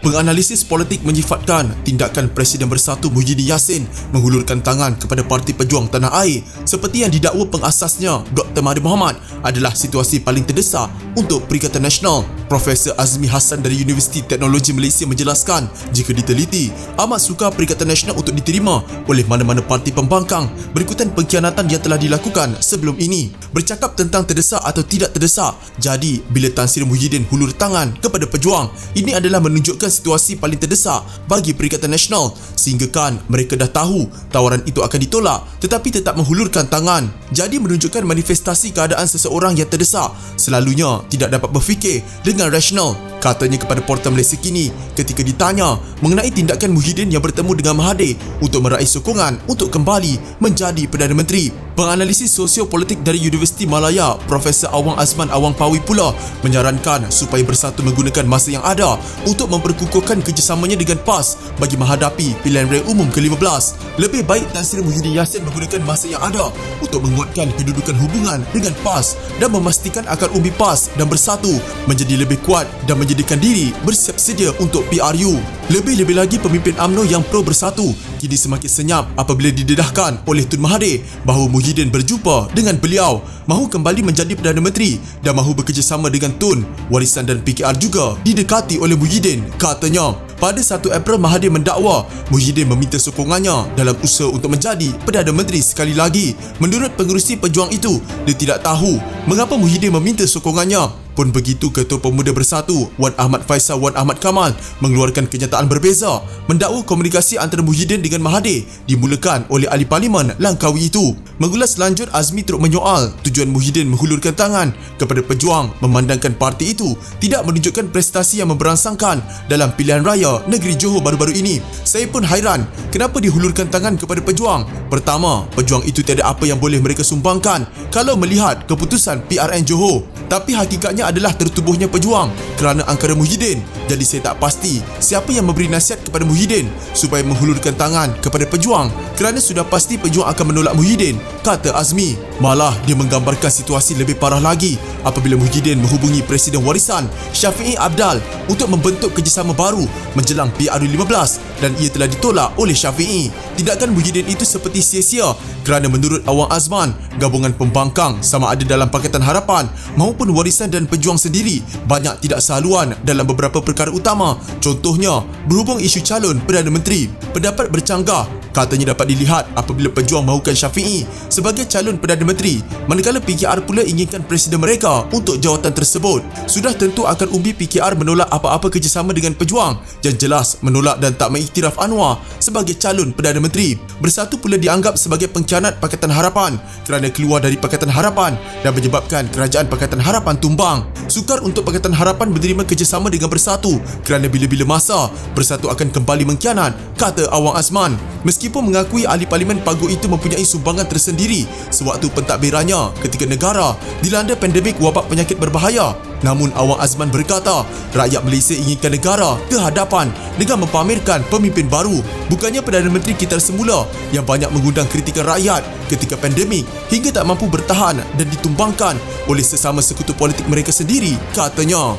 Penganalisis politik menyifatkan tindakan Presiden Bersatu Muhyiddin Yassin menghulurkan tangan kepada Parti Pejuang Tanah Air seperti yang didakwa pengasasnya Dr. Mahathir Mohamad adalah situasi paling terdesak untuk Perikatan Nasional. Profesor Azmi Hassan dari Universiti Teknologi Malaysia menjelaskan jika diteliti, amat sukar Perikatan Nasional untuk diterima oleh mana-mana parti pembangkang berikutan pengkhianatan yang telah dilakukan sebelum ini. Bercakap tentang terdesak atau tidak terdesak, jadi bila Tan Sri Muhyiddin hulur tangan kepada pejuang, ini adalah menunjukkan situasi paling terdesak bagi Perikatan Nasional sehingga kan mereka dah tahu tawaran itu akan ditolak tetapi tetap menghulurkan tangan. Jadi menunjukkan manifestasi keadaan seseorang yang terdesak selalunya tidak dapat berfikir dengan rasional, katanya kepada Portal Malaysia Kini ketika ditanya mengenai tindakan Muhyiddin yang bertemu dengan Mahathir untuk meraih sokongan untuk kembali menjadi Perdana Menteri. Penganalisis sosiopolitik dari Universiti Malaya, Profesor Awang Azman Awang Pawi pula menyarankan supaya Bersatu menggunakan masa yang ada untuk memperkukuhkan kerjasamanya dengan PAS bagi menghadapi pilihan raya umum ke-15. Lebih baik Tan Sri Muhyiddin Yassin menggunakan masa yang ada untuk menguatkan kedudukan hubungan dengan PAS dan memastikan akar umbi PAS dan Bersatu menjadi lebih kuat dan menjadikan diri bersiap sedia untuk PRU. Lebih-lebih lagi pemimpin UMNO yang pro Bersatu kini semakin senyap apabila didedahkan oleh Tun Mahathir bahawa Muhyiddin berjumpa dengan beliau, mahu kembali menjadi Perdana Menteri dan mahu bekerjasama dengan Tun. Warisan dan PKR juga didekati oleh Muhyiddin, katanya. Pada 1 April, Mahathir mendakwa Muhyiddin meminta sokongannya dalam usaha untuk menjadi Perdana Menteri sekali lagi. Menurut pengerusi pejuang itu, dia tidak tahu mengapa Muhyiddin meminta sokongannya. Pun begitu, Ketua Pemuda Bersatu Wan Ahmad Faisal Wan Ahmad Kamal mengeluarkan kenyataan berbeza, mendakwa komunikasi antara Muhyiddin dengan Mahathir dimulakan oleh ahli parlimen Langkawi itu. Mengulas lanjut, Azmi turut menyoal tujuan Muhyiddin menghulurkan tangan kepada pejuang memandangkan parti itu tidak menunjukkan prestasi yang memberangsangkan dalam pilihan raya negeri Johor baru-baru ini. Saya pun hairan kenapa dihulurkan tangan kepada pejuang. Pertama, pejuang itu tiada apa yang boleh mereka sumbangkan kalau melihat keputusan PRN Johor. Tapi hakikatnya adalah tertubuhnya pejuang kerana angkara Muhyiddin. Jadi saya tak pasti siapa yang memberi nasihat kepada Muhyiddin supaya menghulurkan tangan kepada pejuang kerana sudah pasti pejuang akan menolak Muhyiddin, kata Azmi. Malah dia menggambarkan situasi lebih parah lagi apabila Muhyiddin menghubungi Presiden Warisan Syafiee Abdal untuk membentuk kerjasama baru menjelang PRU 15 dan ia telah ditolak oleh Syafiee. Tindakan Muhyiddin itu seperti sia-sia kerana menurut Awang Azman, gabungan pembangkang sama ada dalam Pakatan Harapan maupun Warisan dan Pejuang sendiri banyak tidak sehaluan dalam beberapa perkara utama. Contohnya, berhubung isu calon Perdana Menteri. Pendapat bercanggah katanya dapat dilihat apabila Pejuang mahukan Syafiee sebagai calon Perdana Menteri, manakala PKR pula inginkan presiden mereka untuk jawatan tersebut. Sudah tentu akan umbi PKR menolak apa-apa kerjasama dengan Pejuang yang jelas menolak dan tak mengiktiraf Anwar sebagai calon Perdana Menteri. Bersatu pula dianggap sebagai pengkhianat Pakatan Harapan kerana keluar dari Pakatan Harapan dan menyebabkan kerajaan Pakatan Harapan tumbang. Sukar untuk Pakatan Harapan menerima kerjasama dengan Bersatu kerana bila-bila masa Bersatu akan kembali mengkhianat, kata Awang Azman. Meskipun mengakui ahli parlimen Paguh itu mempunyai sumbangan tersendiri sewaktu pentadbirannya ketika negara dilanda pandemik wabak penyakit berbahaya, namun Awang Azman berkata rakyat Malaysia inginkan negara ke hadapan dengan mempamerkan pemimpin baru, bukannya Perdana Menteri kita semula yang banyak mengundang kritikan rakyat ketika pandemik hingga tak mampu bertahan dan ditumbangkan oleh sesama sekutu politik mereka sendiri, katanya.